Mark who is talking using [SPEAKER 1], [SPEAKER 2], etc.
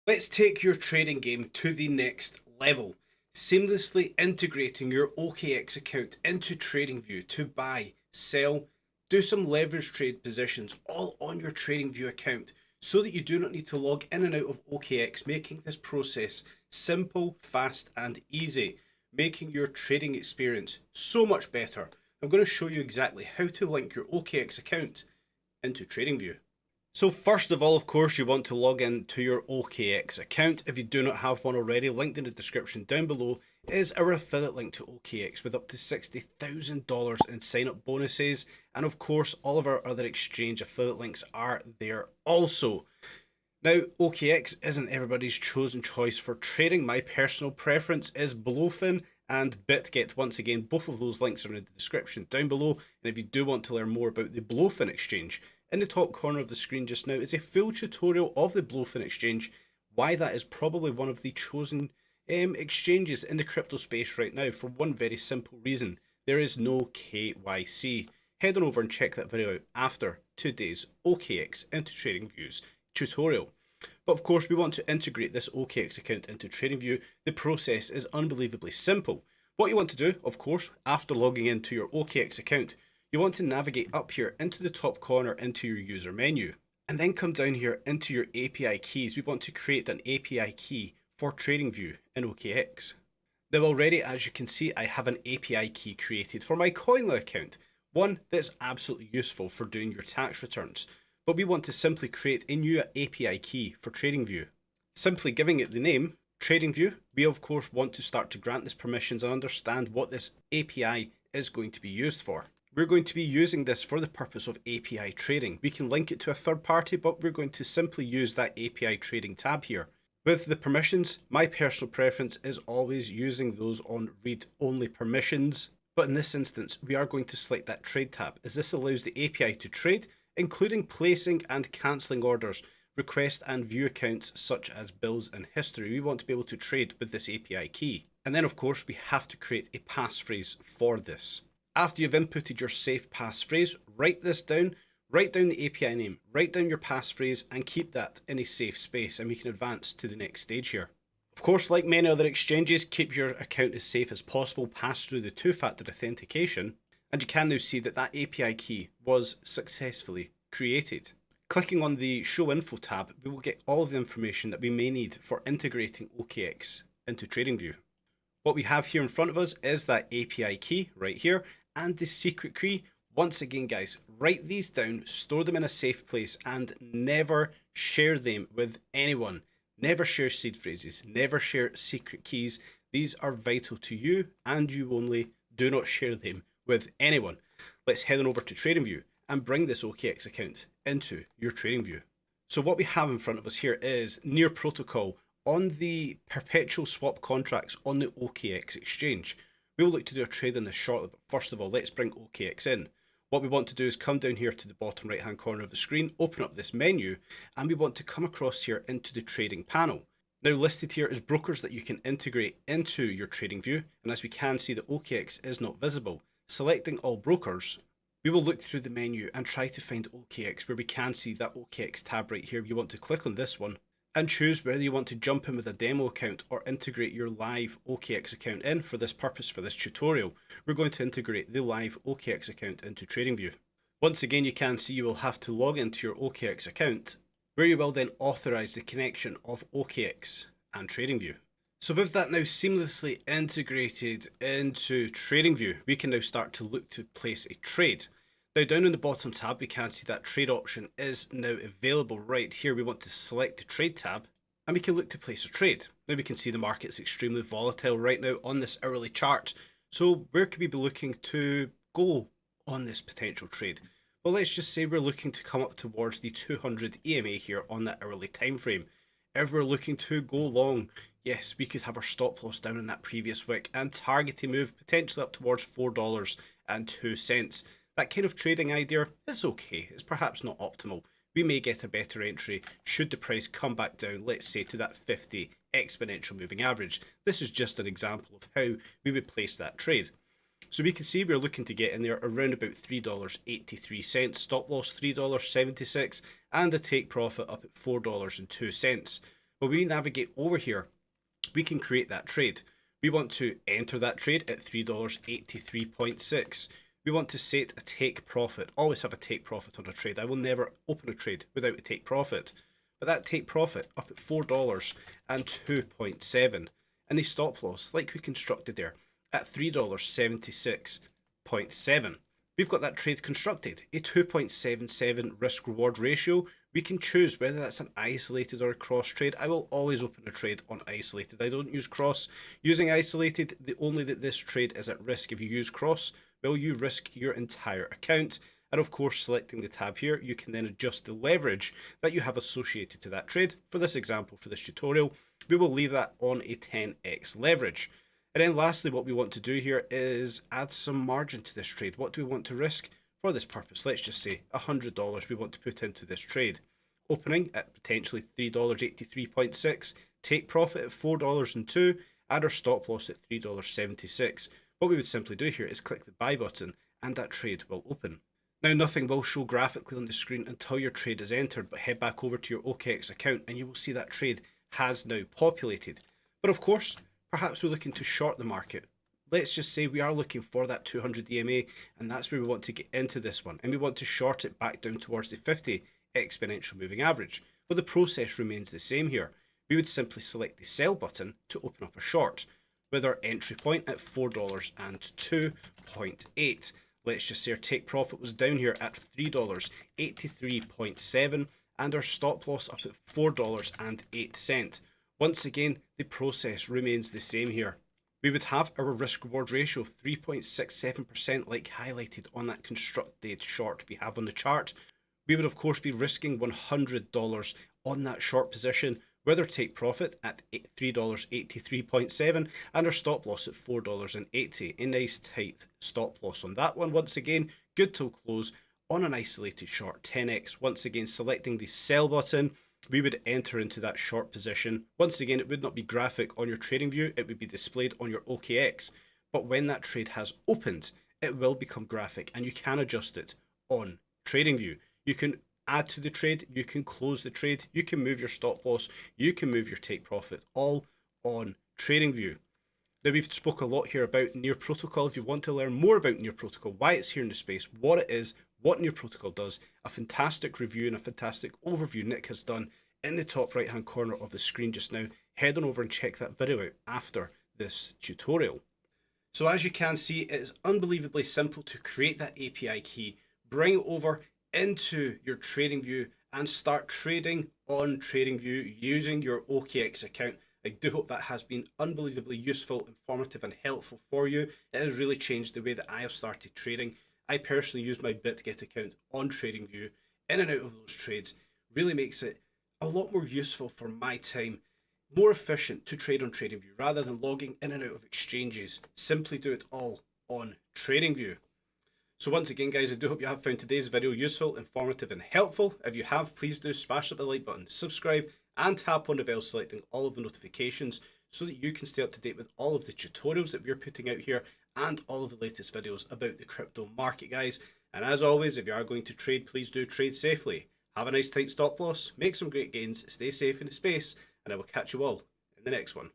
[SPEAKER 1] Let's take your trading game to the next level, seamlessly integrating your OKX account into TradingView to buy, sell, do some leverage trade positions all on your TradingView account so that you do not need to log in and out of OKX, making this process simple, fast and easy, making your trading experience so much better. I'm going to show you exactly how to link your OKX account into TradingView. So first of all, of course, you want to log in to your OKX account. If you do not have one already, linked in the description down below is our affiliate link to OKX with up to $60,000 in sign-up bonuses. And of course, all of our other exchange affiliate links are there also. Now, OKX isn't everybody's chosen choice for trading. My personal preference is 𝗗𝗀𝘀 and BitGet. Once again, both of those links are in the description down below. And if you do want to learn more about the 𝗗𝗀𝘀 exchange, in the top corner of the screen just now is a full tutorial of the 𝗗𝗀𝘀 exchange, why that is probably one of the chosen exchanges in the crypto space right now, for one very simple reason: there is no KYC. Head on over and check that video out after today's OKX into TradingView's tutorial. But of course, we want to integrate this OKX account into TradingView. The process is unbelievably simple. What you want to do, of course, after logging into your OKX account, you want to navigate up here into the top corner into your user menu, and then come down here into your API keys. We want to create an API key for TradingView in OKX. Now already, as you can see, I have an API key created for my Coinly account, one that's absolutely useful for doing your tax returns. But we want to simply create a new API key for TradingView, simply giving it the name TradingView. We of course want to start to grant this permissions and understand what this API is going to be used for. We're going to be using this for the purpose of API trading. We can link it to a third party, but we're going to simply use that API trading tab here. With the permissions, my personal preference is always using those on read-only permissions. But in this instance, we are going to select that trade tab, as this allows the API to trade, including placing and cancelling orders, request and view accounts such as bills and history. We want to be able to trade with this API key. And then of course, we have to create a passphrase for this. After you've inputted your safe passphrase, write this down, write down the API name, write down your passphrase and keep that in a safe space, and we can advance to the next stage here. Of course, like many other exchanges, keep your account as safe as possible, pass through the two-factor authentication, and you can now see that that API key was successfully created. Clicking on the Show Info tab, we will get all of the information that we may need for integrating OKX into TradingView. What we have here in front of us is that API key right here, and the secret key. Once again, guys, write these down, store them in a safe place, and never share them with anyone. Never share seed phrases, never share secret keys. These are vital to you and you only. Do not share them with anyone. Let's head on over to TradingView and bring this OKX account into your TradingView. So what we have in front of us here is near protocol on the perpetual swap contracts on the OKX exchange. We will look to do a trade on this shortly, but first of all, let's bring OKX in. What we want to do is come down here to the bottom right hand corner of the screen, open up this menu, and we want to come across here into the trading panel. Now listed here is brokers that you can integrate into your TradingView, and as we can see, the OKX is not visible. Selecting all brokers, we will look through the menu and try to find OKX, where we can see that OKX tab right here. You want to click on this one and choose whether you want to jump in with a demo account or integrate your live OKX account in. For this purpose, for this tutorial, we're going to integrate the live OKX account into TradingView. Once again, you can see you will have to log into your OKX account, where you will then authorize the connection of OKX and TradingView. So with that now seamlessly integrated into TradingView, we can now start to look to place a trade. Now down in the bottom tab, we can see that trade option is now available right here. We want to select the trade tab and we can look to place a trade. Now we can see the market's extremely volatile right now on this hourly chart. So where could we be looking to go on this potential trade? Well, let's just say we're looking to come up towards the 200 EMA here on that hourly time frame. If we're looking to go long, yes, we could have our stop loss down in that previous wick and target a move potentially up towards $4.02. That kind of trading idea is okay. It's perhaps not optimal. We may get a better entry should the price come back down, let's say to that 50 exponential moving average. This is just an example of how we would place that trade. So we can see we're looking to get in there around about $3.83, stop loss $3.76, and a take profit up at $4.02. When we navigate over here, we can create that trade. We want to enter that trade at $3.83.6. We want to set a take profit. Always have a take profit on a trade. I will never open a trade without a take profit. But that take profit up at $4.02.7. And the stop loss, like we constructed there, at $3.76.7. We've got that trade constructed, a 2.77 risk reward ratio. We can choose whether that's an isolated or a cross trade. I will always open a trade on isolated. I don't use cross. Using isolated, the only that this trade is at risk. If you use cross, well, you risk your entire account. And of course, selecting the tab here, you can then adjust the leverage that you have associated to that trade. For this example, for this tutorial, we will leave that on a 10x leverage. And then lastly, what we want to do here is add some margin to this trade. What do we want to risk for this purpose? Let's just say $100 we want to put into this trade. Opening at potentially $3.83.6, take profit at $4.02, and our stop loss at $3.76. What we would simply do here is click the buy button and that trade will open. Now, nothing will show graphically on the screen until your trade is entered, but head back over to your OKX account and you will see that trade has now populated. But of course, perhaps we're looking to short the market. Let's just say we are looking for that 200 EMA, and that's where we want to get into this one, and we want to short it back down towards the 50 exponential moving average. Well, the process remains the same here. We would simply select the sell button to open up a short with our entry point at $4.02.8. Let's just say our take profit was down here at $3.83.7 and our stop loss up at $4.08. Once again, the process remains the same here. We would have our risk reward ratio of 3.67% like highlighted on that constructed short we have on the chart. We would of course be risking $100 on that short position with our take profit at $3.83.7 and our stop loss at $4.80. A nice tight stop loss on that one. Once again, good till close on an isolated short 10x. Once again, selecting the sell button, we would enter into that short position. Once again, it would not be graphic on your TradingView, it would be displayed on your OKX. But when that trade has opened, it will become graphic and you can adjust it on TradingView. You can add to the trade, you can close the trade, you can move your stop loss, you can move your take profit, all on TradingView. Now, we've spoke a lot here about Near Protocol. If you want to learn more about Near Protocol, why it's here in the space, what it is, what Near Protocol does, a fantastic review and a fantastic overview Nick has done in the top right hand corner of the screen just now. Head on over and check that video out after this tutorial. So as you can see, it is unbelievably simple to create that API key, bring it over into your TradingView and start trading on TradingView using your OKX account. I do hope that has been unbelievably useful, informative and helpful for you. It has really changed the way that I have started trading. I personally use my BitGet account on TradingView in and out of those trades. Really makes it a lot more useful for my time, more efficient to trade on TradingView rather than logging in and out of exchanges. Simply do it all on TradingView. So once again, guys, I do hope you have found today's video useful, informative and helpful. If you have, please do smash up the like button, subscribe and tap on the bell selecting all of the notifications so that you can stay up to date with all of the tutorials that we're putting out here and all of the latest videos about the crypto market, guys. And as always, if you are going to trade, please do trade safely. Have a nice tight stop loss, make some great gains, stay safe in the space, and I will catch you all in the next one.